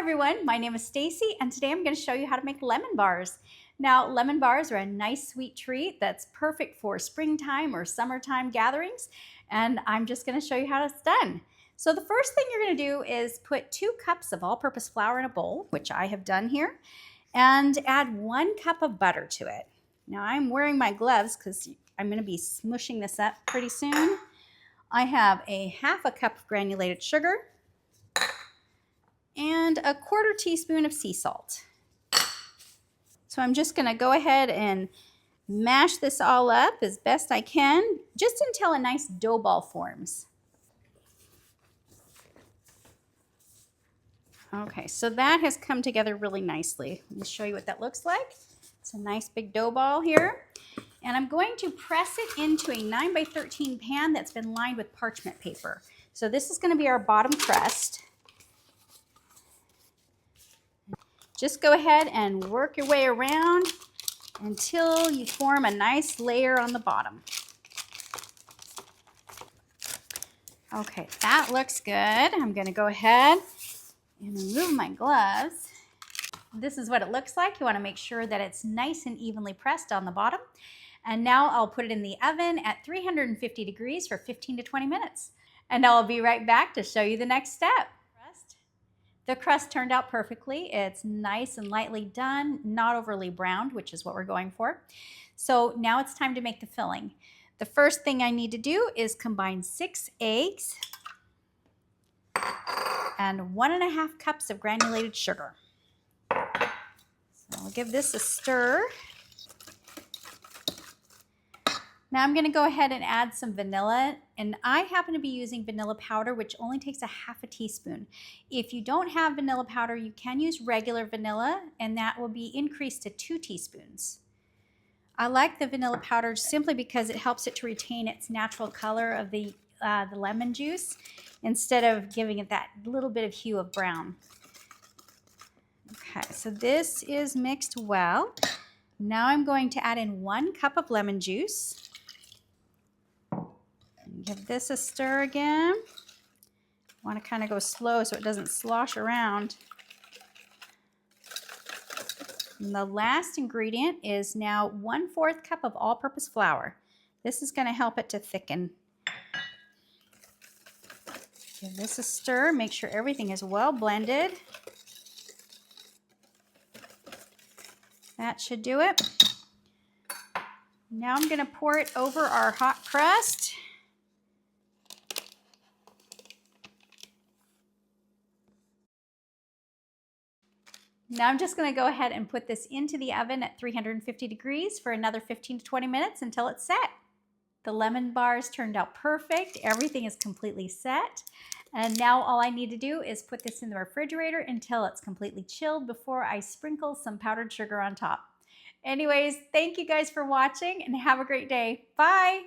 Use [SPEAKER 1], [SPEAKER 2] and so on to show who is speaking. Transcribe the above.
[SPEAKER 1] everyone, my name is Stacy and today I'm going to show you how to make lemon bars. Now, lemon bars are a nice sweet treat that's perfect for springtime or summertime gatherings, and I'm just going to show you how it's done. So the first thing you're going to do is put 2 cups of all-purpose flour in a bowl, which I have done here, and add 1 cup of butter to it. Now I'm wearing my gloves because I'm going to be smushing this up pretty soon. I have a 1/2 cup of granulated sugar and a 1/4 teaspoon of sea salt. So I'm just going to go ahead and mash this all up as best I can, just until a nice dough ball forms. Okay, so that has come together really nicely. Let me show you what that looks like. It's a nice big dough ball here. And I'm going to press it into a 9x13 pan that's been lined with parchment paper. So this is going to be our bottom crust. Just go ahead and work your way around until you form a nice layer on the bottom. Okay, that looks good. I'm going to go ahead and remove my gloves. This is what it looks like. You want to make sure that it's nice and evenly pressed on the bottom. And now I'll put it in the oven at 350 degrees for 15 to 20 minutes. And I'll be right back to show you the next step. The crust turned out perfectly. It's nice and lightly done, not overly browned, which is what we're going for. So now it's time to make the filling. The first thing I need to do is combine 6 eggs and 1.5 cups of granulated sugar. So I'll give this a stir. Now I'm going to go ahead and add some vanilla, and I happen to be using vanilla powder, which only takes a 1/2 teaspoon. If you don't have vanilla powder, you can use regular vanilla, and that will be increased to 2 teaspoons. I like the vanilla powder simply because it helps it to retain its natural color of the lemon juice instead of giving it that little bit of hue of brown. Okay, so this is mixed well. Now I'm going to add in 1 cup of lemon juice. Give this a stir again. Want to kind of go slow so it doesn't slosh around. And the last ingredient is now 1/4 cup of all-purpose flour. This is going to help it to thicken. Give this a stir. Make sure everything is well blended. That should do it. Now I'm going to pour it over our hot crust. Now I'm just going to go ahead and put this into the oven at 350 degrees for another 15 to 20 minutes until it's set. The lemon bars turned out perfect. Everything is completely set. And now all I need to do is put this in the refrigerator until it's completely chilled before I sprinkle some powdered sugar on top. Anyways, thank you guys for watching and have a great day. Bye!